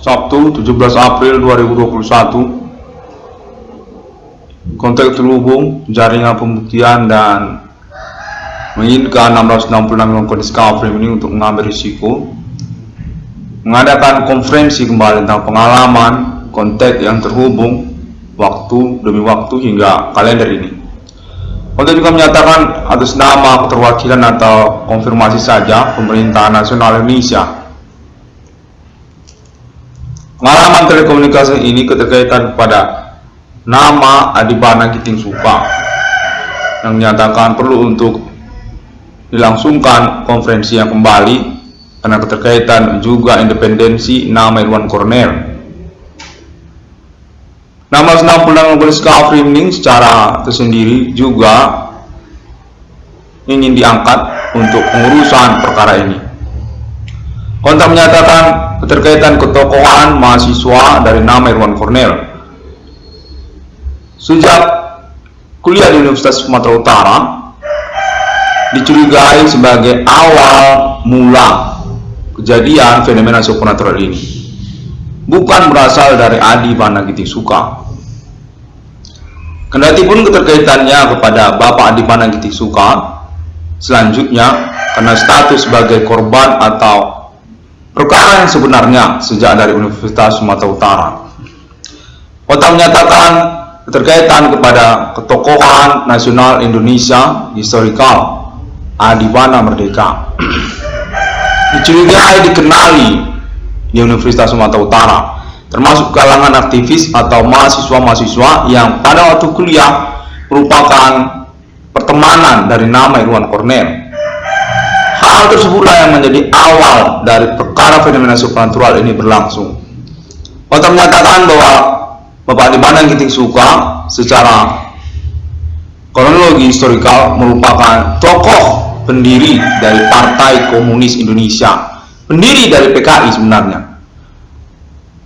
Sabtu 17 April 2021. Kontak terhubung jaringan pembuktian dan menginginkan 666 kondisi Kafrim ini untuk mengambil risiko mengadakan konferensi kembali tentang pengalaman kontak yang terhubung waktu demi waktu hingga kalender ini. Kontak juga menyatakan atas nama keterwakilan atau konfirmasi saja Pemerintahan Nasional Indonesia. Pengalaman telekomunikasi ini keterkaitan kepada nama Adibana Giting Suka yang menyatakan perlu untuk dilangsungkan konferensi yang kembali karena keterkaitan juga independensi nama Irwan Cornel. Nama 66 kondisi Kafrim ini secara tersendiri juga ingin diangkat untuk pengurusan perkara ini. Kontak menyatakan keterkaitan ketokohan mahasiswa dari nama Irwan Cornel. Sejak kuliah di Universitas Sumatera Utara, dicurigai sebagai awal mula kejadian fenomena supernatural ini, bukan berasal dari Adibana Giting Suka. Kendati pun keterkaitannya kepada Bapak Adibana Giting Suka, selanjutnya karena status sebagai korban atau perkara yang sebenarnya sejak dari Universitas Sumatera Utara. Kota menyatakan keterkaitan kepada ketokohan nasional Indonesia historikal Adibana Merdeka. Dicurigai dikenali di Universitas Sumatera Utara, termasuk kalangan aktivis atau mahasiswa-mahasiswa yang pada waktu kuliah merupakan pertemanan dari nama Irwan Cornel. Hal tersebutlah yang menjadi awal dari perkara fenomena supernatural ini berlangsung. Kota menyatakan bahwa Bapak Adibana Giting Suka secara kronologi historikal merupakan tokoh pendiri dari Partai Komunis Indonesia, pendiri dari PKI sebenarnya.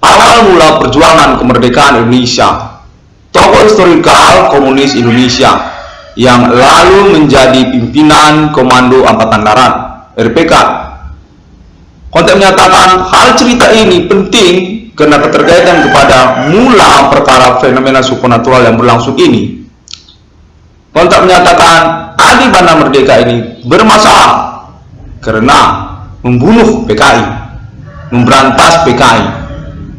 Awal mula perjuangan kemerdekaan Indonesia, tokoh historikal Komunis Indonesia yang lalu menjadi pimpinan Komando Angkatan Darat RPK. Kontak menyatakan hal cerita ini penting karena keterkaitan kepada mula perkara fenomena supernatural yang berlangsung ini. Kontak menyatakan Adibana Merdeka ini bermasalah karena membunuh PKI, memberantas PKI,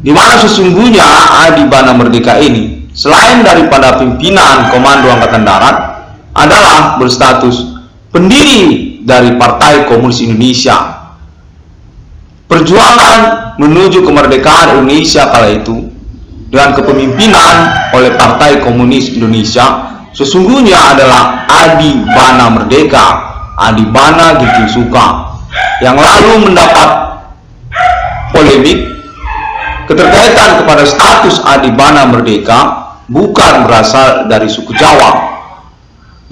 di mana sesungguhnya Adibana Merdeka ini selain daripada pimpinan Komando Angkatan Darat adalah berstatus pendiri dari Partai Komunis Indonesia. Perjuangan menuju kemerdekaan Indonesia kala itu dengan kepemimpinan oleh Partai Komunis Indonesia sesungguhnya adalah Adibana Merdeka, Adibana Giting Suka, yang lalu mendapat polemik keterkaitan kepada status Adibana Merdeka bukan berasal dari suku Jawa,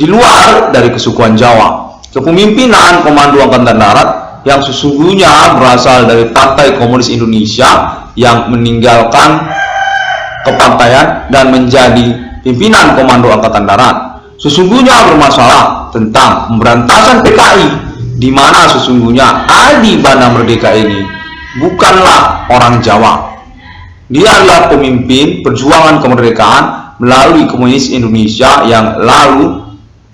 di luar dari kesukuan Jawa. Kepemimpinan Komando Angkatan Darat yang sesungguhnya berasal dari Partai Komunis Indonesia yang meninggalkan kepartaian dan menjadi pimpinan Komando Angkatan Darat sesungguhnya bermasalah tentang pemberantasan PKI, di mana sesungguhnya Adibana Merdeka ini bukanlah orang Jawa. Dia adalah pemimpin perjuangan kemerdekaan melalui Komunis Indonesia yang lalu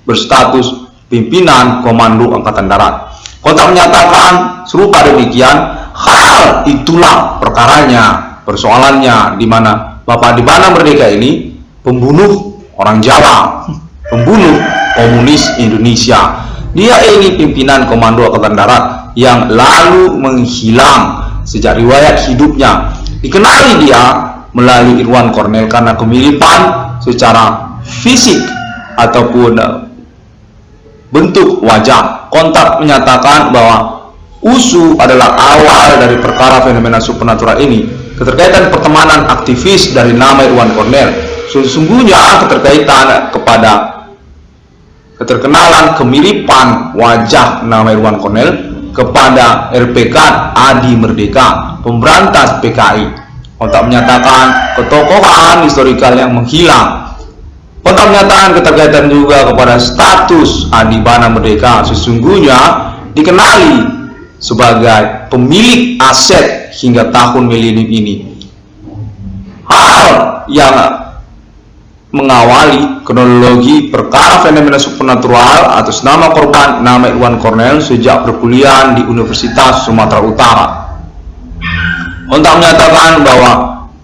berstatus pimpinan Komando Angkatan Darat. Kontak menyatakan serupa demikian, hal itulah perkaranya, persoalannya, di mana Bapak Adibana Merdeka ini pembunuh orang Jawa, pembunuh Komunis Indonesia. Dia ini pimpinan Komando Angkatan Darat yang lalu menghilang sejak riwayat hidupnya. Dikenali dia melalui Irwan Cornel karena kemiripan secara fisik ataupun bentuk wajah. Kontak menyatakan bahwa USU adalah awal dari perkara fenomena supernatural ini. Keterkaitan pertemanan aktivis dari nama Irwan Cornel sesungguhnya keterkaitan kepada keterkenalan kemiripan wajah nama Irwan Cornel kepada RPK Adi Merdeka, pemberantas PKI. Kontak menyatakan ketokohan historikal yang menghilang. Kontak menyatakan keterkaitan juga kepada status Adibana Merdeka sesungguhnya dikenali sebagai pemilik aset hingga tahun milenium ini. Hal yang mengawali kronologi perkara fenomena supernatural atas nama korban nama Irwan Cornel sejak perkuliahan di Universitas Sumatera Utara. Untuk menyatakan bahwa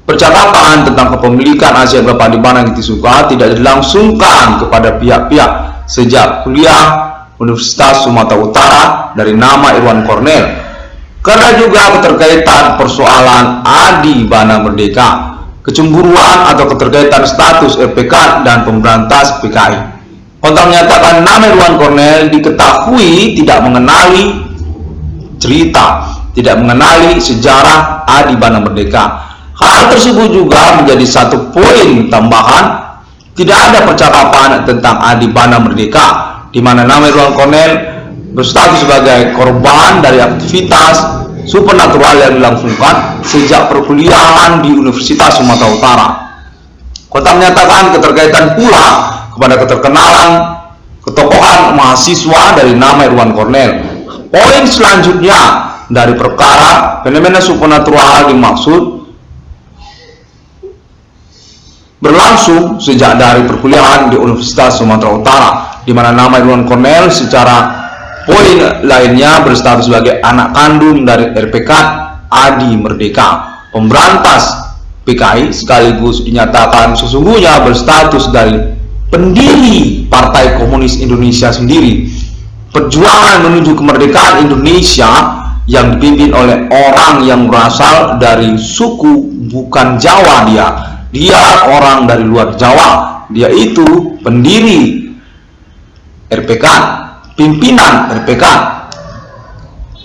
percakapan tentang kepemilikan aset Bapak Adibana Nitisuka tidak dilangsungkan kepada pihak-pihak sejak kuliah Universitas Sumatera Utara dari nama Irwan Cornel, karena juga keterkaitan persoalan Adibana Merdeka, kecemburuan atau keterkaitan status RPK dan pemberantas PKI. Kontak menyatakan nama Irwan Cornel diketahui tidak mengenali cerita, tidak mengenali sejarah Adibana Merdeka. Hal tersebut juga menjadi satu poin tambahan. Tidak ada percakapan tentang Adibana Merdeka, di mana nama Irwan Cornel berstatus sebagai korban dari aktivitas supernatural yang dilangsungkan sejak perkuliahan di Universitas Sumatera Utara. Kota menyatakan keterkaitan pula kepada keterkenalan ketokohan mahasiswa dari nama Irwan Cornel. Poin selanjutnya dari perkara fenomena supernatural dimaksud berlangsung sejak dari perkuliahan di Universitas Sumatera Utara, di mana nama Irwan Cornel secara poin lainnya berstatus sebagai anak kandung dari RPK Adi Merdeka, pemberantas PKI, sekaligus dinyatakan sesungguhnya berstatus dari pendiri Partai Komunis Indonesia sendiri. Perjuangan menuju kemerdekaan Indonesia yang dipimpin oleh orang yang berasal dari suku bukan Jawa, dia orang dari luar Jawa, dia itu pendiri RPK, pimpinan RPK,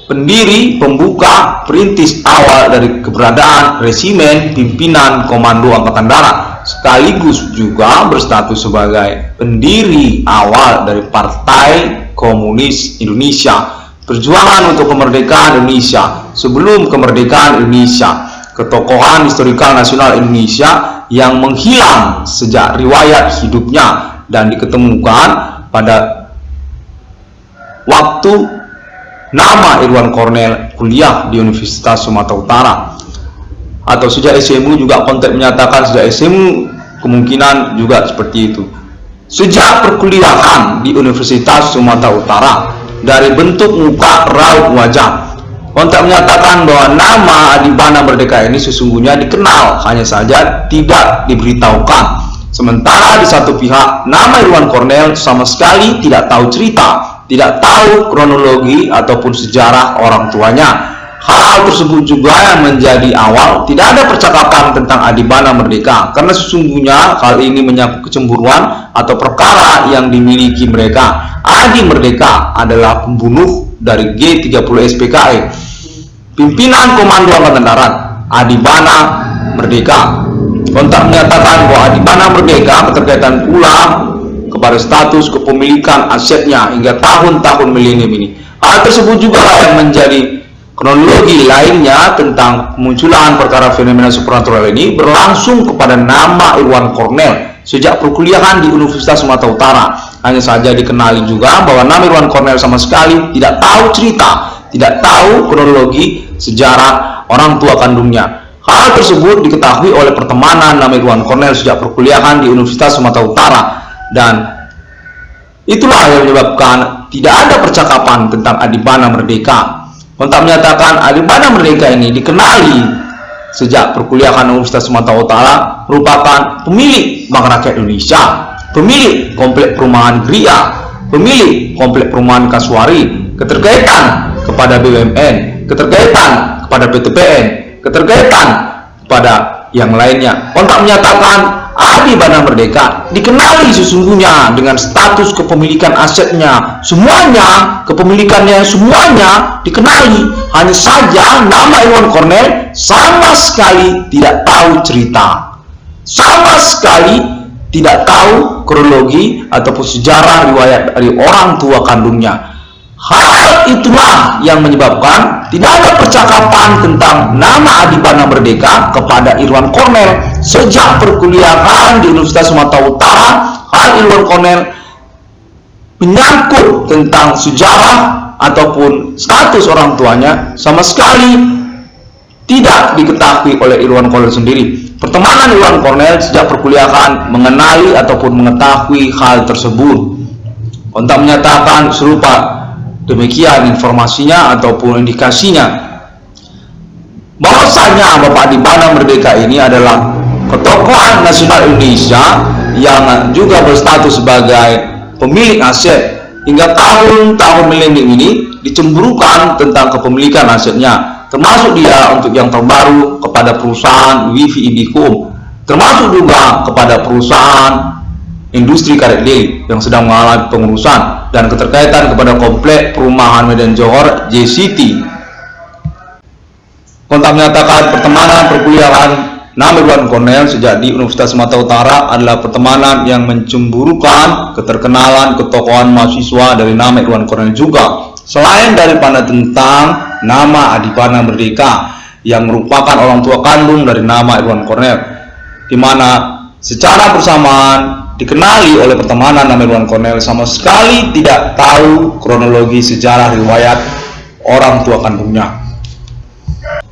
pendiri, pembuka, perintis awal dari keberadaan resimen pimpinan Komando Angkatan Darat, sekaligus juga berstatus sebagai pendiri awal dari Partai Komunis Indonesia. Perjuangan untuk kemerdekaan Indonesia, sebelum kemerdekaan Indonesia, ketokohan historikal nasional Indonesia yang menghilang sejak riwayat hidupnya dan diketemukan pada waktu nama Irwan Cornel kuliah di Universitas Sumatera Utara, atau sejak SMU. Juga konteks menyatakan sejak SMU kemungkinan juga seperti itu. Sejak perkuliahan di Universitas Sumatera Utara, dari bentuk muka, raut wajah, kontak menyatakan bahwa nama Adibana Merdeka ini sesungguhnya dikenal, hanya saja tidak diberitahukan. Sementara di satu pihak, nama Irwan Cornel sama sekali tidak tahu cerita, tidak tahu kronologi ataupun sejarah orang tuanya. Hal tersebut juga yang menjadi awal tidak ada percakapan tentang Adibana Merdeka, karena sesungguhnya hal ini menyangkut kecemburuan atau perkara yang dimiliki mereka. Adi Merdeka adalah pembunuh dari G30 SPKI, pimpinan Komando Angkatan Darat, Adibana Merdeka. Kontak menyatakan bahwa Adibana Merdeka keterkaitan pula kepada status kepemilikan asetnya hingga tahun-tahun milenium ini. Hal tersebut juga yang menjadi kronologi lainnya tentang kemunculan perkara fenomena supernatural ini berlangsung kepada nama Irwan Cornel sejak perkuliahan di Universitas Sumatera Utara. Hanya saja dikenali juga bahwa nama Irwan Cornel sama sekali tidak tahu cerita, tidak tahu kronologi sejarah orang tua kandungnya. Hal tersebut diketahui oleh pertemanan nama Irwan Cornel sejak perkuliahan di Universitas Sumatera Utara, dan itulah yang menyebabkan tidak ada percakapan tentang Adibana Merdeka. Kontak menyatakan Adibana Merdeka ini dikenali sejak perkuliahan Universitas Sumatera Utara merupakan pemilik Bank Rakyat Indonesia, pemilik komplek perumahan Gria, pemilik komplek perumahan Kasuari, keterkaitan kepada BUMN, keterkaitan kepada PTPN, keterkaitan kepada yang lainnya. Kontak menyatakan Adibana Merdeka dikenali sesungguhnya dengan status kepemilikan asetnya, semuanya, kepemilikannya semuanya dikenali. Hanya saja nama Irwan Cornel sama sekali tidak tahu cerita, sama sekali tidak tahu kronologi ataupun sejarah riwayat dari orang tua kandungnya. Hal itulah yang menyebabkan tidak ada percakapan tentang nama Adibana Merdeka kepada Irwan Cornel sejak perkuliahan di Universitas Sumatera Utara. Hal Irwan Cornel menyangkut tentang sejarah ataupun status orang tuanya sama sekali tidak diketahui oleh Irwan Cornel sendiri. Pertemanan Irwan Cornel sejak perkuliahan mengenali ataupun mengetahui hal tersebut. Kontak menyatakan serupa demikian informasinya ataupun indikasinya, bahwasanya Bapak Adibana Merdeka ini adalah ketokohan nasional Indonesia yang juga berstatus sebagai pemilik aset. Hingga tahun-tahun milenium ini dicemburukan tentang kepemilikan asetnya, termasuk dia untuk yang terbaru kepada perusahaan Wifi Indihome, termasuk juga kepada perusahaan industri karet lili yang sedang mengalami pengurusan, dan keterkaitan kepada komplek perumahan Medan Johor JCT. Kontak menyatakan pertemanan perkuliahan nama Irwan Cornel sejak di Universitas Sumatera Utara adalah pertemanan yang mencemburukan keterkenalan ketokohan mahasiswa dari nama Irwan Cornel juga. Selain daripada tentang nama Adibana Merdeka yang merupakan orang tua kandung dari nama Irwan Cornel, di mana secara bersamaan dikenali oleh pertemanan nama Irwan Cornel sama sekali tidak tahu kronologi sejarah riwayat orang tua kandungnya.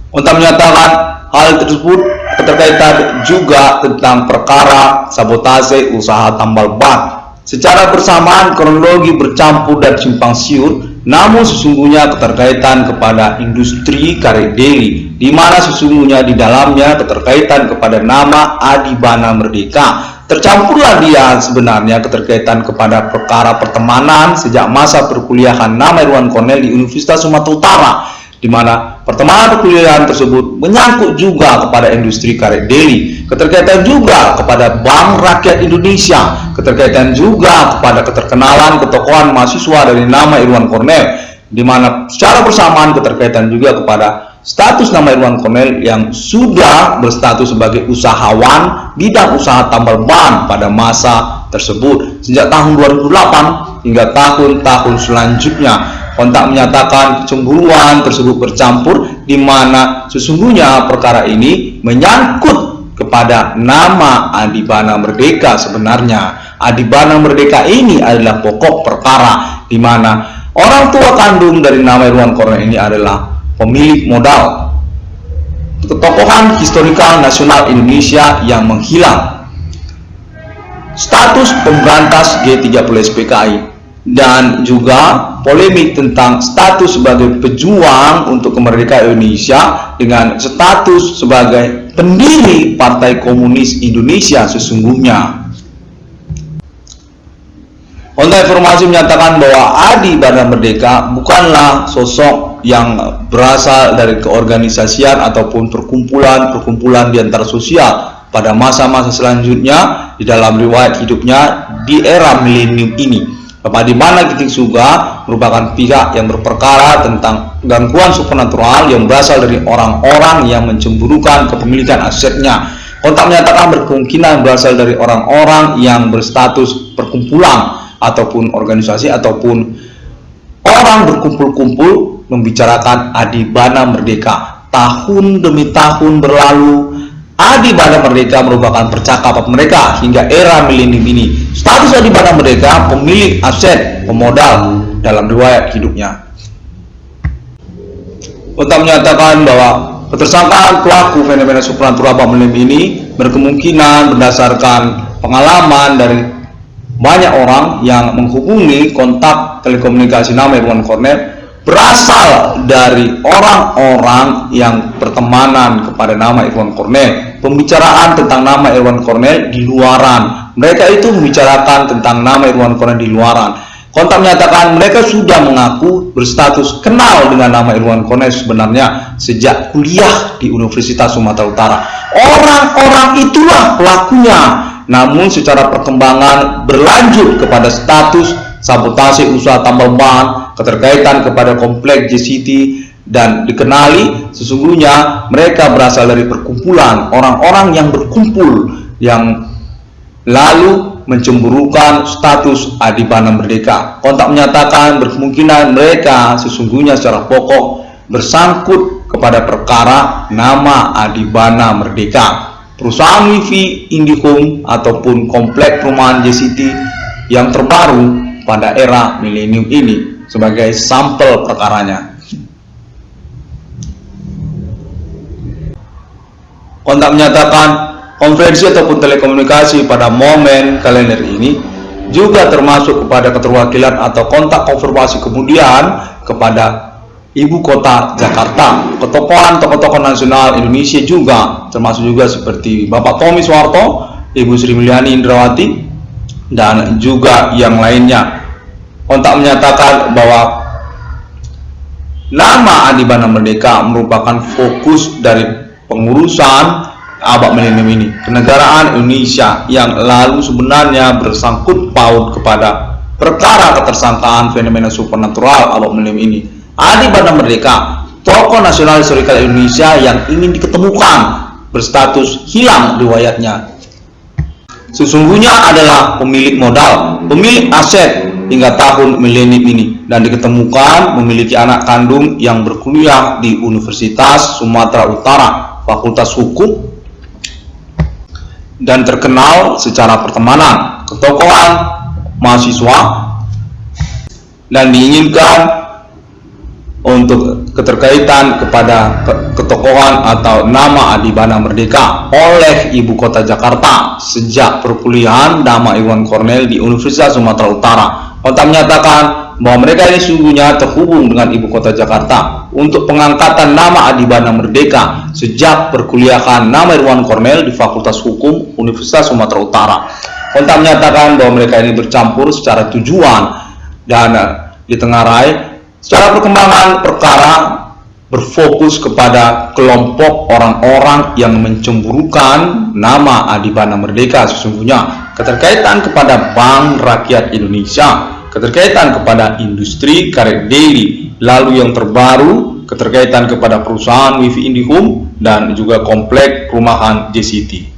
Untuk menyatakan hal tersebut keterkaitan juga tentang perkara sabotase usaha tambal ban. Secara bersamaan kronologi bercampur dan simpang siur, namun sesungguhnya keterkaitan kepada industri karet lili, di mana sesungguhnya di dalamnya keterkaitan kepada nama Adibana Merdeka. Tercampurlah dia sebenarnya keterkaitan kepada perkara pertemanan sejak masa perkuliahan nama Irwan Cornel di Universitas Sumatera Utara, di mana pertemanan perkuliahan tersebut menyangkut juga kepada industri karet lili, keterkaitan juga kepada Bank Rakyat Indonesia, keterkaitan juga kepada keterkenalan ketokohan mahasiswa dari nama Irwan Cornel, di mana secara bersamaan keterkaitan juga kepada status nama Irwan Cornel yang sudah berstatus sebagai usahawan bidang usaha tambal ban pada masa tersebut sejak tahun 2008 hingga tahun-tahun selanjutnya. Kontak menyatakan kecemburuan tersebut bercampur, di mana sesungguhnya perkara ini menyangkut kepada nama Adibana Merdeka. Sebenarnya Adibana Merdeka ini adalah pokok perkara, di mana orang tua kandung dari nama Irwan Cornel ini adalah pemilik modal ketokohan historikal nasional Indonesia yang menghilang, status pemberantas G30 SPKI, dan juga polemik tentang status sebagai pejuang untuk kemerdekaan Indonesia dengan status sebagai pendiri Partai Komunis Indonesia sesungguhnya. Kontak informasi menyatakan bahwa Adibana Merdeka bukanlah sosok yang berasal dari keorganisasian ataupun perkumpulan di antara sosial pada masa-masa selanjutnya di dalam riwayat hidupnya di era milenium ini. Bapak Adibana Kiting Suga merupakan pihak yang berperkara tentang gangguan supernatural yang berasal dari orang-orang yang mencemburukan kepemilikan asetnya. Kontak menyatakan berkemungkinan berasal dari orang-orang yang berstatus perkumpulan ataupun organisasi ataupun orang berkumpul-kumpul membicarakan Adibana Merdeka. Tahun demi tahun berlalu, Adibana Merdeka merupakan percakapan mereka hingga era milenium ini. Status Adibana Merdeka pemilik aset pemodal dalam riwayat hidupnya. Untuk menyatakan bahwa ketersangkaan pelaku fenomena supernatural milenium ini berkemungkinan berdasarkan pengalaman dari banyak orang yang menghubungi kontak telekomunikasi nama Irwan Cornel berasal dari orang-orang yang bertemanan kepada nama Irwan Cornel. Pembicaraan tentang nama Irwan Cornel di luaran, mereka itu membicarakan tentang nama Irwan Cornel di luaran. Kontak menyatakan mereka sudah mengaku berstatus kenal dengan nama Irwan Cornel sebenarnya sejak kuliah di Universitas Sumatera Utara. Orang-orang itulah pelakunya. Namun secara perkembangan berlanjut kepada status sabotase usaha tambal ban, keterkaitan kepada komplek JCT, dan dikenali sesungguhnya mereka berasal dari perkumpulan orang-orang yang berkumpul yang lalu mencemburukan status Adibana Merdeka. Kontak menyatakan berkemungkinan mereka sesungguhnya secara pokok bersangkut kepada perkara nama Adibana Merdeka. Perusahaan Wifi Indihome ataupun komplek perumahan JCT yang terbaru pada era milenium ini. sebagai sampel perkaranya. Kontak menyatakan konferensi ataupun telekomunikasi pada momen kalender ini juga termasuk kepada keterwakilan atau kontak konfirmasi kemudian kepada Ibu Kota Jakarta. Ketokohan tokoh-tokoh nasional Indonesia juga termasuk juga seperti Bapak Tommy Soeharto, Ibu Sri Mulyani Indrawati, dan juga yang lainnya. Kontak menyatakan bahwa nama Adi Bana Merdeka merupakan fokus dari pengurusan abad milenium ini. Kenegaraan Indonesia yang lalu sebenarnya bersangkut paut kepada perkara ketersangkaan fenomena supernatural abad milenium ini. Adi Bana Merdeka, tokoh nasional historikal Indonesia yang ingin diketemukan, berstatus hilang riwayatnya. Sesungguhnya adalah pemilik modal, pemilik aset hingga tahun milenium ini, dan diketemukan memiliki anak kandung yang berkuliah di Universitas Sumatera Utara, Fakultas Hukum, dan terkenal secara pertemanan, ketokohan mahasiswa, dan diinginkan untuk keterkaitan kepada ketokohan atau nama Adi Bana Merdeka oleh Ibu Kota Jakarta sejak perkuliahan nama Irwan Cornell di Universitas Sumatera Utara. Kontak menyatakan bahwa mereka ini sungguhnya terhubung dengan Ibu Kota Jakarta untuk pengangkatan nama Adi Bana Merdeka sejak perkuliahan nama Irwan Cornell di Fakultas Hukum Universitas Sumatera Utara. Kontak menyatakan bahwa mereka ini bercampur secara tujuan dan ditengarai secara perkembangan perkara berfokus kepada kelompok orang-orang yang mencemburukan nama Adi Bana Merdeka. Sesungguhnya keterkaitan kepada Bank Rakyat Indonesia, keterkaitan kepada industri karet daily, lalu yang terbaru keterkaitan kepada perusahaan Wifi Indihome dan juga komplek perumahan JCT.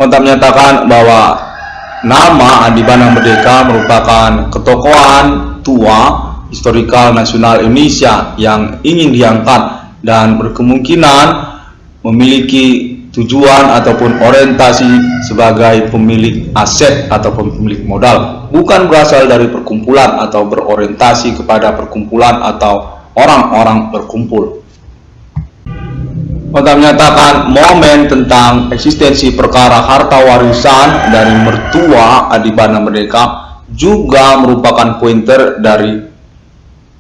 Kontak menyatakan bahwa nama Adi Bana Merdeka merupakan ketokohan tua historikal nasional Indonesia yang ingin diangkat dan berkemungkinan memiliki tujuan ataupun orientasi sebagai pemilik aset ataupun pemilik modal, bukan berasal dari perkumpulan atau berorientasi kepada perkumpulan atau orang-orang berkumpul. Kontak menyatakan momen tentang eksistensi perkara harta warisan dari mertua Adi Bana Merdeka juga merupakan pointer dari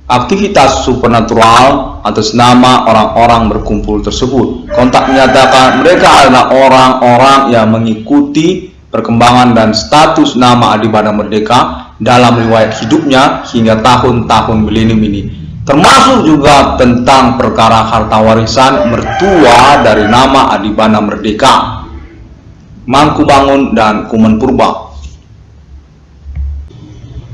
aktivitas supernatural atas nama orang-orang berkumpul tersebut. Kontak menyatakan mereka adalah orang-orang yang mengikuti perkembangan dan status nama Adi Bana Merdeka dalam riwayat hidupnya hingga tahun-tahun milenium ini, termasuk juga tentang perkara harta warisan mertua dari nama Adi Bana Merdeka, Mangkubangun dan Kumen Purba.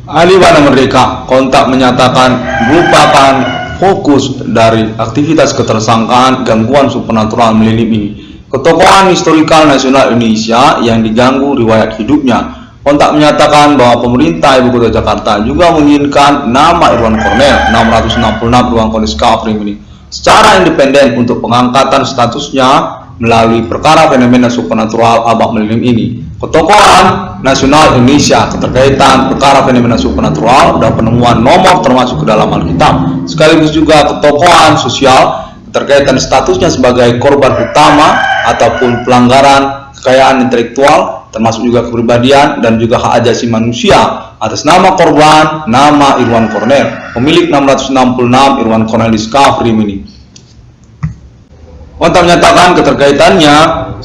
Adi Bana Merdeka, kontak menyatakan merupakan fokus dari aktivitas ketersangkaan gangguan supernatural milenium ini. Ketokohan historikal nasional Indonesia yang diganggu riwayat hidupnya. Kontak menyatakan bahwa pemerintah Ibu Kota Jakarta juga menginginkan nama Irwan Cornell 666 Irwan Cornell Skafrim ini secara independen untuk pengangkatan statusnya melalui perkara fenomena supernatural abad milenium ini. Ketokohan nasional Indonesia, keterkaitan perkara fenomena supernatural dan penemuan nomor termasuk ke dalam Alkitab, sekaligus juga ketokohan sosial, keterkaitan statusnya sebagai korban utama ataupun pelanggaran kekayaan intelektual, termasuk juga kepribadian dan juga hak asasi manusia atas nama korban, nama Irwan Cornell, pemilik 666 Irwan Cornell Skafrim ini. Kontak menyatakan keterkaitannya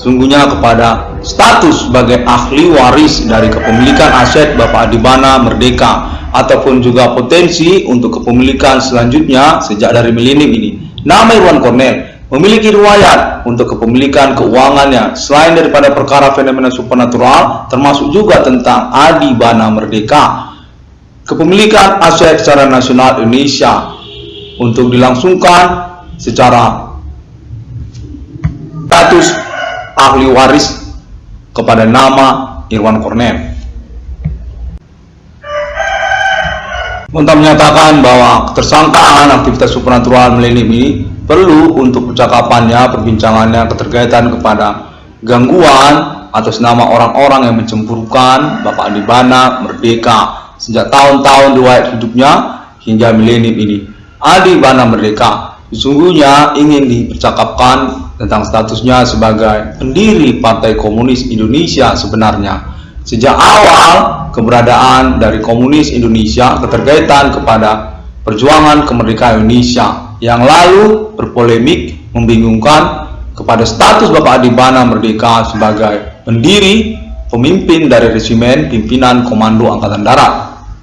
sungguhnya kepada status sebagai ahli waris dari kepemilikan aset Bapak Adi Bana Merdeka ataupun juga potensi untuk kepemilikan selanjutnya sejak dari milenium ini. Nama Irwan Cornell memiliki riwayat untuk kepemilikan keuangannya selain daripada perkara fenomena supernatural, termasuk juga tentang Adi Bana Merdeka, kepemilikan aset secara nasional Indonesia untuk dilangsungkan secara status ahli waris kepada nama Irwan Cornell. Kontak menyatakan bahwa ketersangkaan aktivitas supernatural milenium ini perlu untuk percakapannya, perbincangannya keterkaitan kepada gangguan atas nama orang-orang yang mencemburukan Bapak Adi Bana Merdeka sejak tahun-tahun riwayat hidupnya hingga milenium ini. Adi Bana Merdeka sesungguhnya ingin dipercakapkan tentang statusnya sebagai pendiri Partai Komunis Indonesia sebenarnya. Sejak awal keberadaan dari Komunis Indonesia keterkaitan kepada perjuangan kemerdekaan Indonesia yang lalu berpolemik membingungkan kepada status Bapak Adi Bana Merdeka sebagai pendiri pemimpin dari resimen pimpinan Komando Angkatan Darat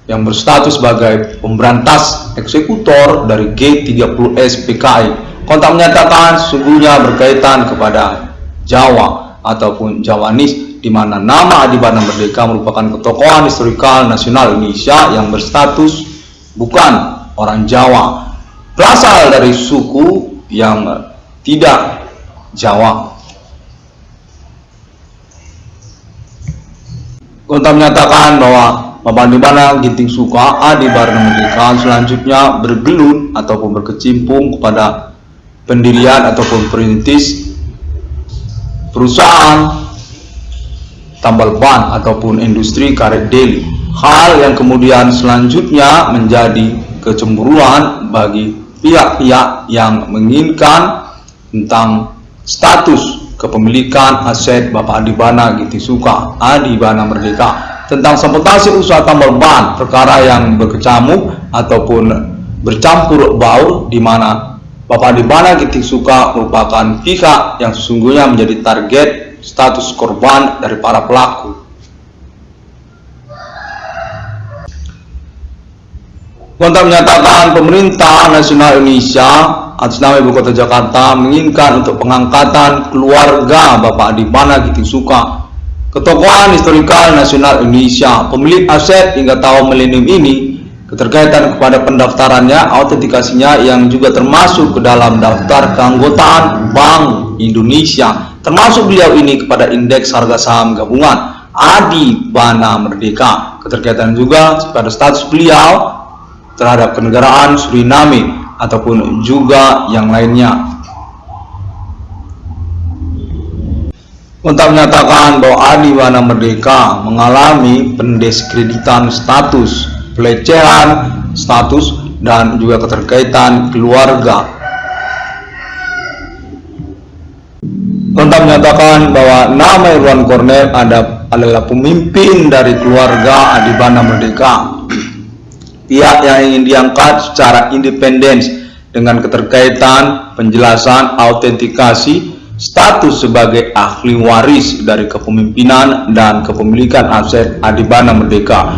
yang berstatus sebagai pemberantas eksekutor dari G30S PKI. Kontak menyatakan sesungguhnya berkaitan kepada Jawa ataupun Jawanis, di mana nama Adi Bana Merdeka merupakan ketokohan historikal nasional Indonesia yang berstatus bukan orang Jawa, berasal dari suku yang tidak Jawa. Kontak menyatakan bahwa Bapak Adi Bana Ginting Suka, Adi Bana Merdeka selanjutnya bergelut ataupun berkecimpung kepada pendirian ataupun perintis perusahaan tambal ban ataupun industri karet deli, hal yang kemudian selanjutnya menjadi kecemburuan bagi pihak-pihak yang menginginkan tentang status kepemilikan aset Bapak Adi Bana Ginting Suka, Adi Bana Merdeka, tentang sabotase usaha tambal ban, perkara yang berkecamuk ataupun bercampur baur, di mana Bapak Adi Bana Ginting Suka merupakan pihak yang sesungguhnya menjadi target status korban dari para pelaku. Kontak menyatakan pemerintah nasional Indonesia atas nama Ibu Kota Jakarta menginginkan untuk pengangkatan keluarga Bapak Adi Bana Ginting Suka, ketokohan historikal nasional Indonesia, pemilik aset hingga tahun milenium ini, keterkaitan kepada pendaftarannya, autentikasinya yang juga termasuk ke dalam daftar keanggotaan Bank Indonesia, termasuk beliau ini kepada indeks harga saham gabungan Adi Bana Merdeka, keterkaitan juga pada status beliau terhadap kenegaraan Suriname ataupun juga yang lainnya. Kontak menyatakan bahwa Adi Bana Merdeka mengalami pendiskreditan status, pelecehan status, dan juga keterkaitan keluarga. Kontak menyatakan bahwa nama Irwan Cornel adalah pemimpin dari keluarga Adi Bana Merdeka, pihak yang ingin diangkat secara independen dengan keterkaitan penjelasan autentikasi status sebagai ahli waris dari kepemimpinan dan kepemilikan aset Adi Bana Merdeka.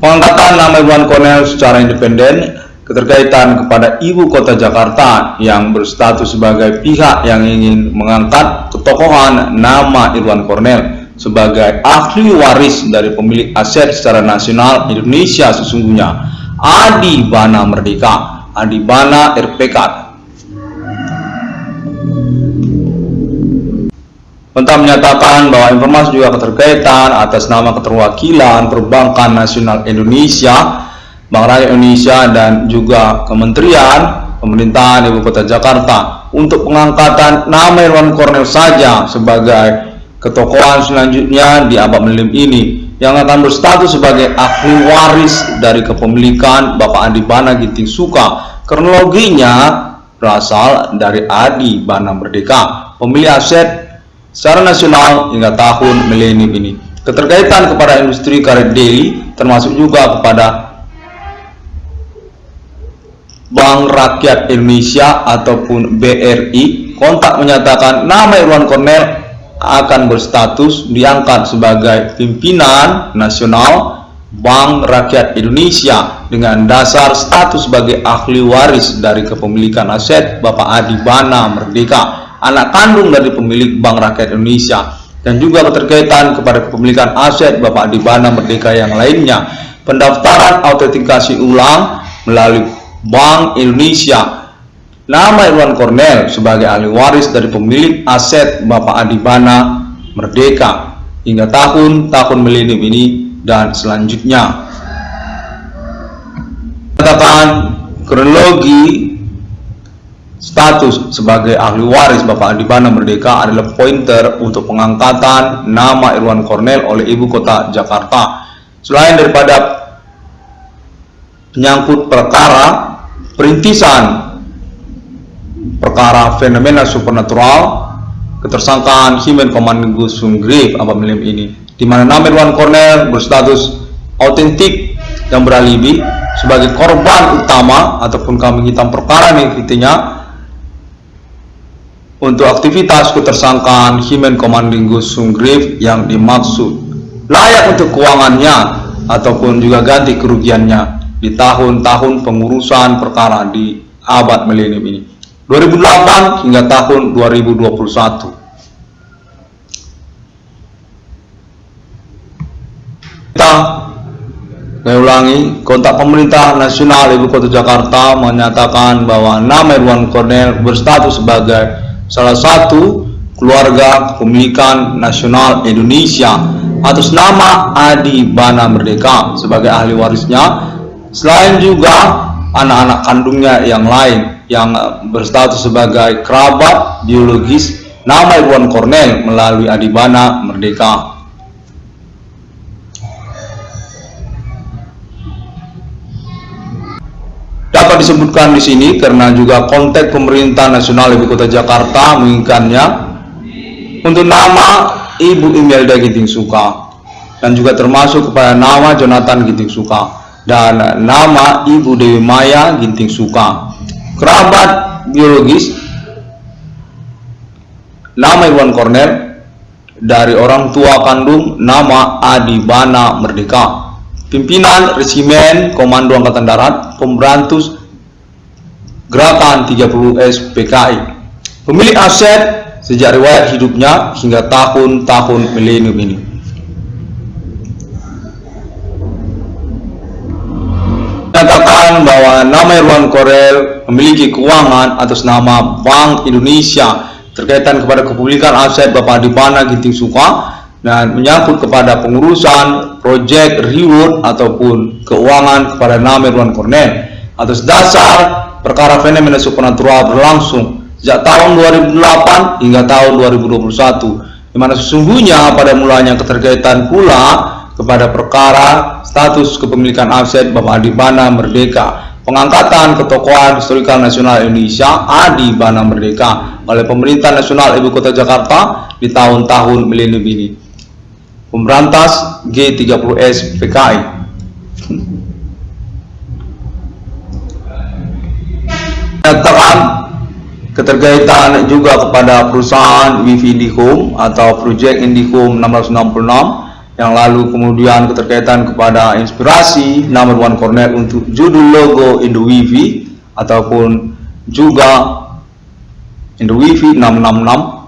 Pengangkatan nama Irwan Cornel secara independen keterkaitan kepada Ibu Kota Jakarta yang berstatus sebagai pihak yang ingin mengangkat ketokohan nama Irwan Cornel sebagai ahli waris dari pemilik aset secara nasional Indonesia sesungguhnya, Adi Bana Merdeka, Adi Bana RPK. Kontak menyatakan bahwa informasi juga keterkaitan atas nama Keterwakilan Perbankan Nasional Indonesia, Bank Rakyat Indonesia, dan juga Kementerian Pemerintahan Ibu Kota Jakarta untuk pengangkatan nama Irwan Cornel saja sebagai ketokohan selanjutnya di abad milenium ini yang akan berstatus sebagai ahli waris dari kepemilikan Bapak Adi Bana Ginting Suka. Kronologinya berasal dari Adi Bana Merdeka, pemilik aset secara nasional hingga tahun milenium ini. Keterkaitan kepada industri karet deli termasuk juga kepada Bank Rakyat Indonesia ataupun BRI. Kontak menyatakan nama Irwan Cornel akan berstatus diangkat sebagai pimpinan nasional Bank Rakyat Indonesia dengan dasar status sebagai ahli waris dari kepemilikan aset Bapak Adi Bana Merdeka, anak kandung dari pemilik Bank Rakyat Indonesia, dan juga keterkaitan kepada kepemilikan aset Bapak Adi Bana Merdeka yang lainnya. Pendaftaran autentikasi ulang melalui Bank Indonesia nama Irwan Cornel sebagai ahli waris dari pemilik aset Bapak Adi Bana Merdeka hingga tahun milenium ini dan selanjutnya. Katakan kronologi status sebagai ahli waris Bapak Adi Bana Merdeka adalah pointer untuk pengangkatan nama Irwan Cornel oleh Ibu Kota Jakarta. Selain daripada menyangkut perkara perintisan perkara fenomena supernatural ketersangkaan Human Komandingus Sunggrif apabila ini, di mana nama Irwan Cornel berstatus autentik yang beralibi sebagai korban utama ataupun kambing hitam perkara intinya untuk aktivitas ketersangkaan Human Komandingus Sunggrif yang dimaksud layak untuk keuangannya ataupun juga ganti kerugiannya di tahun-tahun pengurusan perkara di abad milenium ini 2008 hingga tahun 2021. Saya ulangi, kontak pemerintah nasional Ibu Kota Jakarta menyatakan bahwa nama Irwan Cornel berstatus sebagai salah satu keluarga kepemilikan nasional Indonesia atas nama Adi Bana Merdeka sebagai ahli warisnya, selain juga anak-anak kandungnya yang lain yang berstatus sebagai kerabat biologis nama Irwan Cornel melalui Adi Bana Merdeka. Dapat disebutkan di sini karena juga konteks pemerintah nasional Ibu Kota Jakarta menginginkannya untuk nama Ibu Imelda Ginting Suka dan juga termasuk kepada nama Jonathan Ginting Suka dan nama Ibu Dewi Maya Ginting Suka. Kerabat biologis nama Irwan Cornel dari orang tua kandung nama Adi Bana Merdeka, pimpinan Resimen Komando Angkatan Darat Pemberantus Gerakan 30S PKI, pemilik aset sejak riwayat hidupnya hingga tahun-tahun milenium ini. Menyatakan bahwa nama Irwan Cornel memiliki keuangan atas nama Bank Indonesia terkaitan kepada kepemilikan aset Bapak Adi Bana Ginting Suka dan menyangkut kepada pengurusan proyek reward ataupun keuangan kepada nama Irwan Cornel atas dasar perkara fenomena supernatural berlangsung sejak tahun 2008 hingga tahun 2021, di mana sesungguhnya pada mulanya keterkaitan pula kepada perkara status kepemilikan aset Bapak Adi Bana Merdeka, pengangkatan ketokohan historikal nasional Indonesia Adi Bana Merdeka oleh pemerintah nasional Ibu Kota Jakarta di tahun-tahun milenium ini. Pemberantas G30S PKI. Menyatakan keterkaitan juga kepada perusahaan Wifi Indihome atau Project Indihome 666 yang lalu kemudian keterkaitan kepada inspirasi nama Irwan Cornel untuk judul logo Indo Wifi ataupun juga Indo Wifi 666.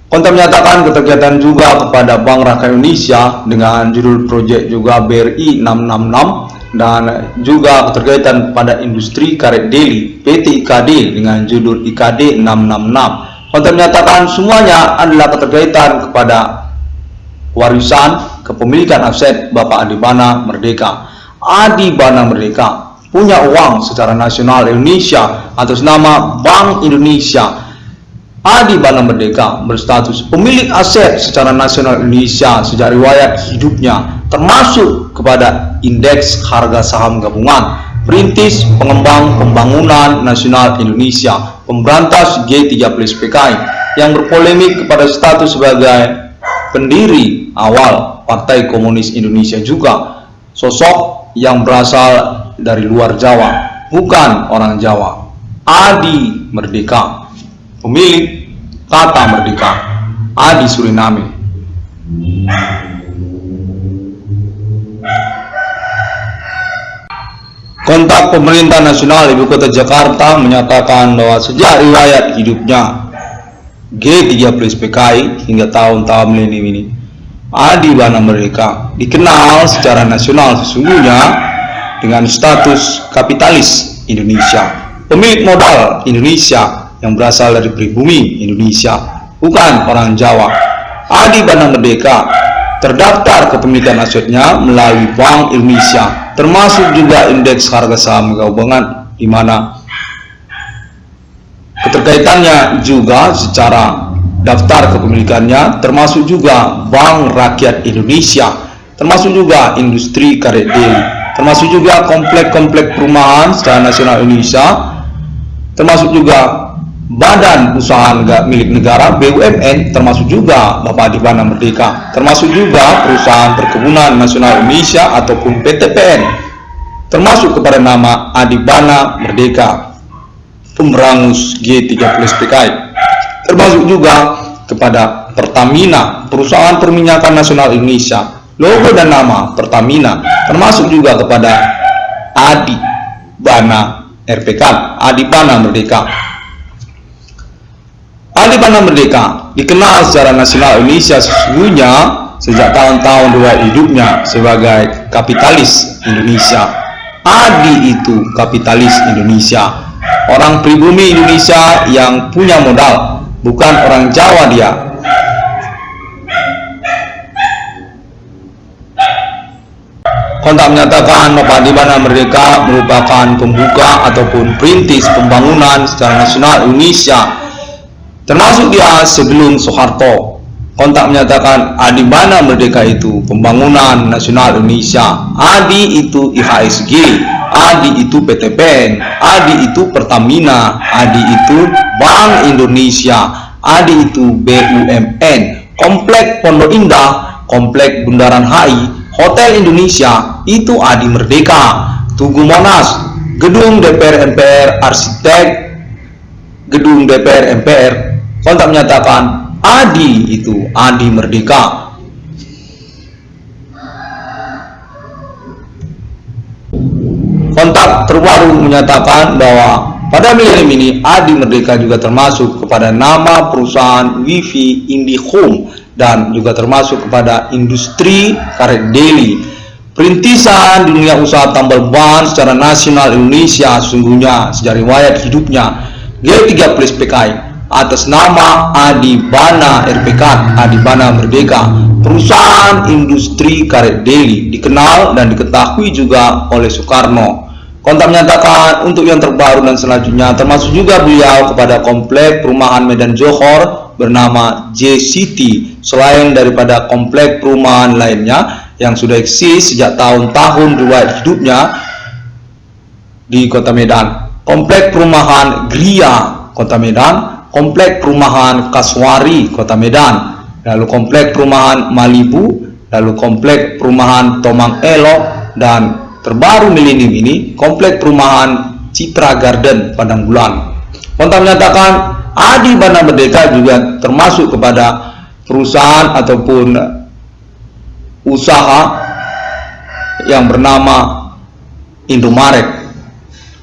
Konten menyatakan keterkaitan juga kepada Bank Rakyat Indonesia dengan judul proyek juga BRI 666 dan juga keterkaitan pada industri karet Deli PT IKD dengan judul IKD 666. Konten menyatakan semuanya adalah keterkaitan kepada warisan kepemilikan aset Bapak Adi Bana Merdeka. Adi Bana Merdeka punya uang secara nasional Indonesia atas nama Bank Indonesia. Adi Bana Merdeka berstatus pemilik aset secara nasional Indonesia sejak riwayat hidupnya, termasuk kepada indeks harga saham gabungan Perintis Pengembang Pembangunan Nasional Indonesia Pemberantas G30S PKI yang berpolemik kepada status sebagai pendiri awal Partai Komunis Indonesia, juga sosok yang berasal dari luar Jawa, bukan orang Jawa. Adi Merdeka, pemilik kata merdeka, Adi Suriname. Kontak pemerintah nasional Ibu Kota Jakarta menyatakan bahwa sejak riwayat hidupnya G30S PKI hingga tahun-tahun milenium ini, Adi Bana Merdeka dikenal secara nasional sesungguhnya dengan status kapitalis Indonesia, pemilik modal Indonesia yang berasal dari pribumi Indonesia, bukan orang Jawa. Adi Bana Merdeka terdaftar kepemilikan asetnya melalui Bank Indonesia, termasuk juga indeks harga saham gabungan, di mana keterkaitannya juga secara daftar kepemilikannya termasuk juga Bank Rakyat Indonesia, termasuk juga industri karet Deli termasuk juga komplek-komplek perumahan secara nasional Indonesia, termasuk juga badan usaha milik negara BUMN, termasuk juga Bapak Adibana Merdeka, termasuk juga perusahaan perkebunan nasional Indonesia ataupun PTPN, termasuk kepada nama Adibana Merdeka, pemberangus G30 PKI, termasuk juga kepada Pertamina, perusahaan perminyakan nasional Indonesia, logo dan nama Pertamina, termasuk juga kepada Adibana RPK, Adibana Merdeka. Adibana Merdeka dikenal secara nasional Indonesia sesungguhnya sejak tahun-tahun riwayat hidupnya sebagai kapitalis Indonesia. Adi itu kapitalis Indonesia, orang pribumi Indonesia yang punya modal, bukan orang Jawa dia. Kontak menyatakan Bapak Adibana Merdeka merupakan pembuka ataupun perintis pembangunan secara nasional Indonesia, termasuk dia sebelum Soeharto. Kontak menyatakan Adibana Merdeka itu pembangunan nasional Indonesia. Adi itu IHSG, Adi itu PTPN, Adi itu Pertamina, Adi itu Bank Indonesia, Adi itu BUMN, Komplek Pondok Indah, Komplek Bundaran HI, Hotel Indonesia, itu Adi Merdeka. Tugu Monas, Gedung DPR MPR, Arsitek Gedung DPR MPR, kontak menyatakan Adi itu Adi Merdeka. Kontak terbaru menyatakan bahwa pada milenium ini Adi Merdeka juga termasuk kepada nama perusahaan Wifi IndiHome dan juga termasuk kepada industri karet Delhi. Perintisan dunia usaha tambal ban secara nasional Indonesia sesungguhnya sejak riwayat hidupnya G30 PKI atas nama Adibana RPK, Adibana Merdeka, perusahaan industri karet Delhi, dikenal dan diketahui juga oleh Soekarno. Kontak menyatakan untuk yang terbaru dan selanjutnya termasuk juga beliau kepada komplek perumahan Medan Johor bernama J-City, selain daripada komplek perumahan lainnya yang sudah eksis sejak tahun-tahun riwayat hidupnya di Kota Medan. Komplek perumahan Gria, Kota Medan, komplek perumahan Kaswari, Kota Medan, lalu komplek perumahan Malibu, lalu komplek perumahan Tomang Elok, dan terbaru milenium ini komplek perumahan Citra Garden Padang Bulan. Kontak menyatakan Adibana Merdeka juga termasuk kepada perusahaan ataupun usaha yang bernama Indomaret.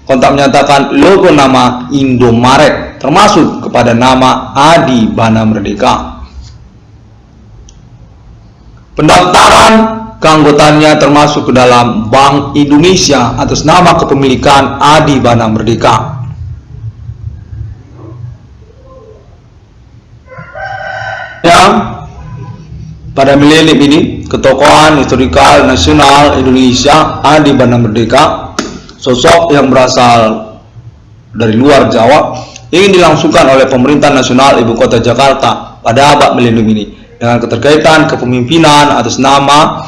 Kontak menyatakan logo nama Indomaret termasuk kepada nama Adibana Merdeka. Pendaftaran keanggotaannya termasuk ke dalam Bank Indonesia atas nama kepemilikan Adibana Merdeka. Pada milenium ini, ketokohan historikal nasional Indonesia Adibana Merdeka, sosok yang berasal dari luar Jawa, ingin dilangsungkan oleh pemerintah nasional Ibu Kota Jakarta pada abad milenium ini dengan keterkaitan kepemimpinan atas nama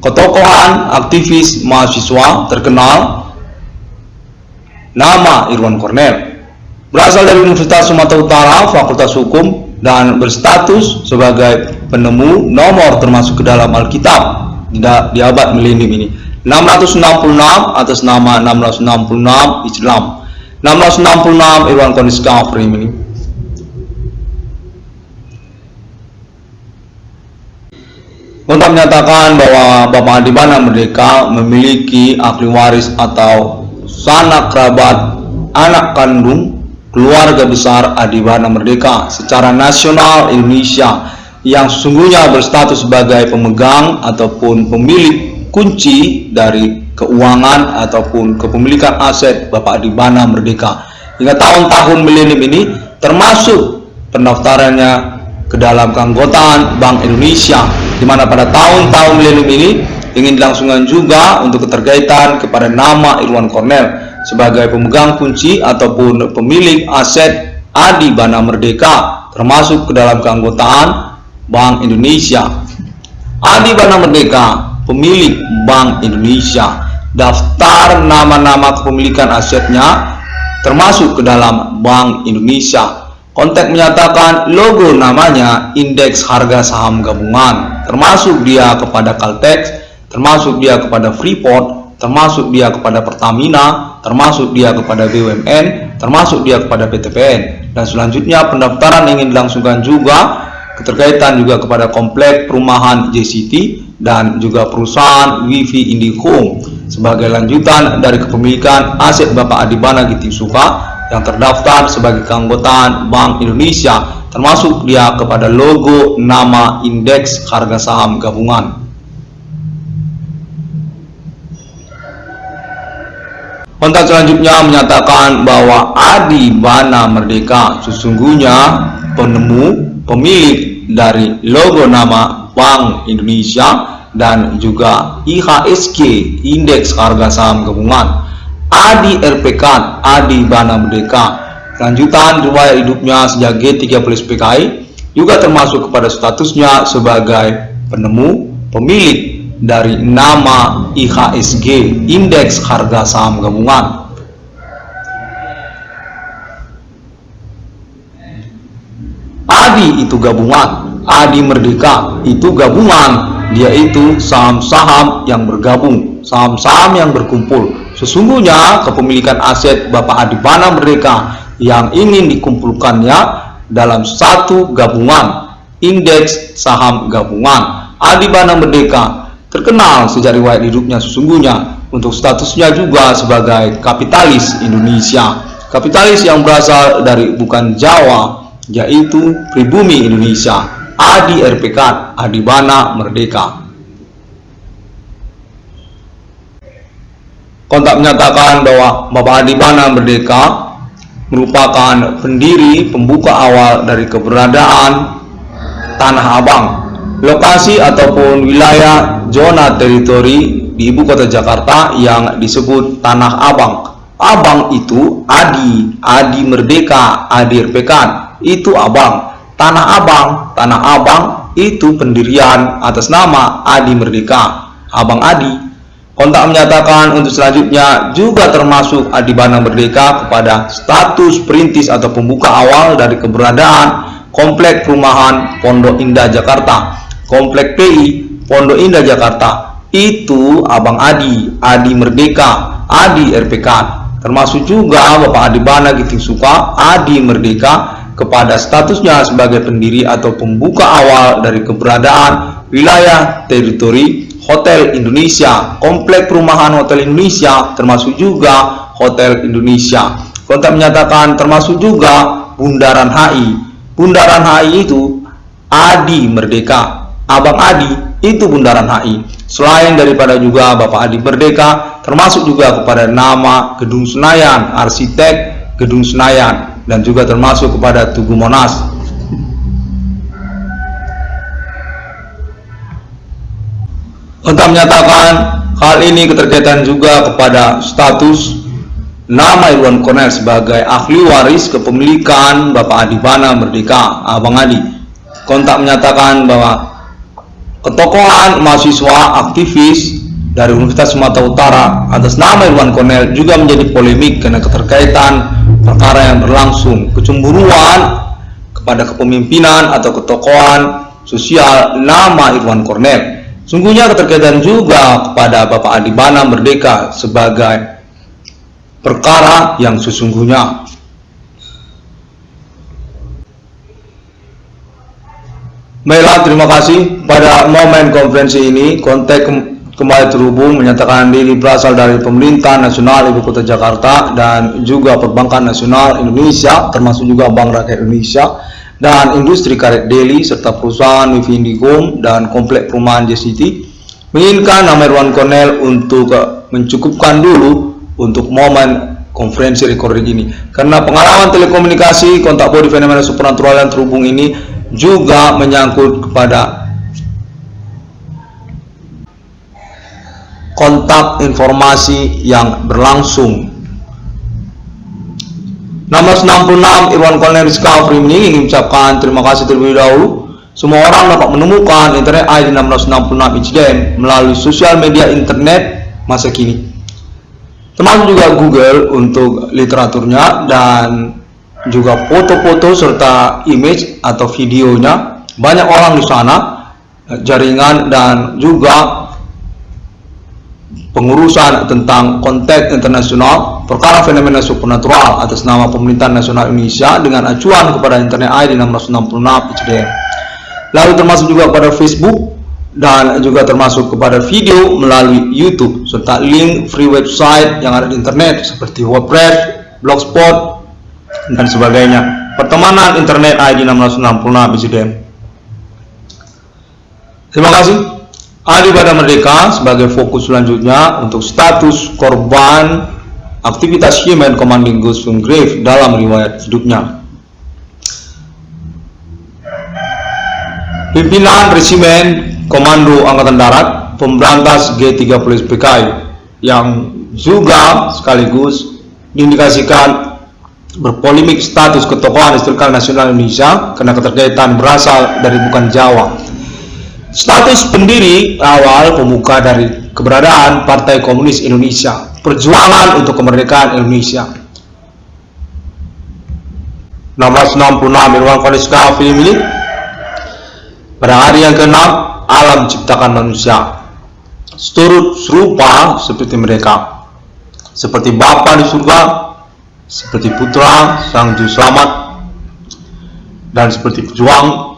ketokohan aktivis mahasiswa terkenal nama Irwan Cornel, berasal dari Universitas Sumatera Utara, Fakultas Hukum, dan berstatus sebagai penemu nomor termasuk ke dalam Alkitab di abad milenium ini. 666 atas nama 666 Islam, 666 Irwan Cornel Discovery ini. Kontak menyatakan bahwa Bapak Adibana Merdeka memiliki ahli waris atau sanak kerabat anak kandung keluarga besar Adibana Merdeka secara nasional Indonesia yang sesungguhnya berstatus sebagai pemegang ataupun pemilik kunci dari keuangan ataupun kepemilikan aset Bapak Adibana Merdeka hingga tahun-tahun milenium ini, termasuk pendaftarannya ke dalam keanggotaan Bank Indonesia, di mana pada tahun-tahun milenium ini ingin dilangsungkan juga untuk keterkaitan kepada nama Irwan Cornel sebagai pemegang kunci ataupun pemilik aset Adibana Merdeka, termasuk ke dalam keanggotaan Bank Indonesia. Adibana Merdeka pemilik Bank Indonesia. Daftar nama-nama kepemilikan asetnya termasuk ke dalam Bank Indonesia. Konteks menyatakan logo namanya indeks harga saham gabungan, termasuk dia kepada Caltex, termasuk dia kepada Freeport, termasuk dia kepada Pertamina, termasuk dia kepada BUMN, termasuk dia kepada PTPN. Dan selanjutnya pendaftaran ingin dilangsungkan juga keterkaitan juga kepada komplek perumahan JCT dan juga perusahaan Wifi IndiHome sebagai lanjutan dari kepemilikan aset Bapak Adibana Giting Suka yang terdaftar sebagai keanggotaan Bank Indonesia, termasuk dia kepada logo nama indeks harga saham gabungan. Kontak selanjutnya menyatakan bahwa Adibana Merdeka sesungguhnya penemu, pemilik dari logo nama Bank Indonesia dan juga IHSG indeks harga saham gabungan. Adi RPK, Adibana Merdeka, lanjutan riwayat hidupnya sejak G30 PKI juga termasuk kepada statusnya sebagai penemu, pemilik dari nama IHSG indeks harga saham gabungan. Adi itu gabungan, Adi Merdeka itu gabungan, dia itu saham-saham yang bergabung, saham-saham yang berkumpul. Sesungguhnya kepemilikan aset Bapak Adibana Merdeka yang ingin dikumpulkannya dalam satu gabungan, indeks saham gabungan. Adibana Merdeka terkenal sejak riwayat hidupnya sesungguhnya untuk statusnya juga sebagai kapitalis Indonesia, kapitalis yang berasal dari bukan Jawa, yaitu pribumi Indonesia. Adi RPK, Adibana Merdeka. Kontak menyatakan bahwa Bapak Adibana Merdeka merupakan pendiri pembuka awal dari keberadaan Tanah Abang, lokasi ataupun wilayah zona teritori di ibu kota Jakarta yang disebut Tanah Abang. Abang itu Adi Merdeka, Adi RPK itu Abang. Tanah Abang itu pendirian atas nama Adi Merdeka, Abang Adi. Kontak menyatakan untuk selanjutnya juga termasuk Adibana Merdeka kepada status perintis atau pembuka awal dari keberadaan Komplek Perumahan Pondok Indah Jakarta, Komplek PI Pondok Indah Jakarta. Itu Abang Adi Merdeka, Adi RPK, termasuk juga Bapak Adibana Giting Suka, Adi Merdeka kepada statusnya sebagai pendiri atau pembuka awal dari keberadaan wilayah teritori Hotel Indonesia, Komplek Perumahan Hotel Indonesia, termasuk juga Hotel Indonesia. Kontak menyatakan termasuk juga Bundaran HI. Bundaran HI itu Adi Merdeka, Abang Adi itu Bundaran HI. Selain daripada juga Bapak Adi Merdeka, termasuk juga kepada nama Gedung Senayan, arsitek Gedung Senayan, dan juga termasuk kepada Tugu Monas. Kontak menyatakan hal ini keterkaitan juga kepada status nama Irwan Cornel sebagai ahli waris kepemilikan Bapak Adibana Merdeka, Abang Adi. Kontak menyatakan bahwa ketokohan mahasiswa aktivis dari Universitas Sumatera Utara atas nama Irwan Cornel juga menjadi polemik karena keterkaitan perkara yang berlangsung, kecemburuan kepada kepemimpinan atau ketokohan sosial nama Irwan Cornel. Sungguhnya keterkaitan juga kepada Bapak Adibana Merdeka sebagai perkara yang sesungguhnya. Baiklah, terima kasih. Pada momen konferensi ini, kontak kembali terhubung menyatakan diri berasal dari Pemerintah Nasional Ibu Kota Jakarta dan juga Perbankan Nasional Indonesia, termasuk juga Bank Rakyat Indonesia dan industri karet Delhi serta perusahaan Wifi IndiHome dan komplek perumahan JCT menginginkan nama Irwan Cornel untuk mencukupkan dulu untuk momen konferensi recording ini, karena pengalaman telekomunikasi kontak body fenomena supernatural yang terhubung ini juga menyangkut kepada kontak informasi yang berlangsung. Nomor 66 Irwan Cornel Discovery ini ingin mengucapkan terima kasih terlebih dahulu. semua orang dapat menemukan Internet ID 666 ICDM melalui sosial media internet masa kini, termasuk juga Google untuk literaturnya dan juga foto-foto serta image atau videonya. Banyak orang di sana, jaringan dan juga pengurusan tentang konteks internasional, perkara fenomena supernatural atas nama Pemerintahan Nasional Indonesia dengan acuan kepada Internet ID 666 ICDM. Lalu termasuk juga pada Facebook dan juga termasuk kepada video melalui YouTube serta link free website yang ada di internet seperti WordPress, Blogspot dan sebagainya. Pertemanan Internet ID 666 ICDM. Terima kasih. Adi Bana Merdeka sebagai fokus selanjutnya untuk status korban aktivitas Human Commanding Ghost from Grave dalam riwayat hidupnya. Pimpinan Resimen Komando Angkatan Darat Pemberantas G30 PKI yang juga sekaligus diindikasikan berpolemik status ketokohan historikal nasional Indonesia karena keterkaitan berasal dari bukan Jawa. Status pendiri awal pemuka dari keberadaan Partai Komunis Indonesia, perjuangan untuk kemerdekaan Indonesia. 666 Irwan Fariska Filmili. Pada hari yang ke-6, alam ciptakan manusia seturut serupa seperti mereka, seperti Bapa di surga, seperti Putra Sang Juru Selamat, dan seperti pejuang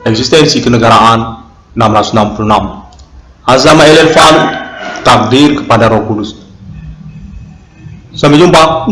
eksistensi kenegaraan 666. Azama Elefan, takdir kepada Roh Kudus. Sampai jumpa.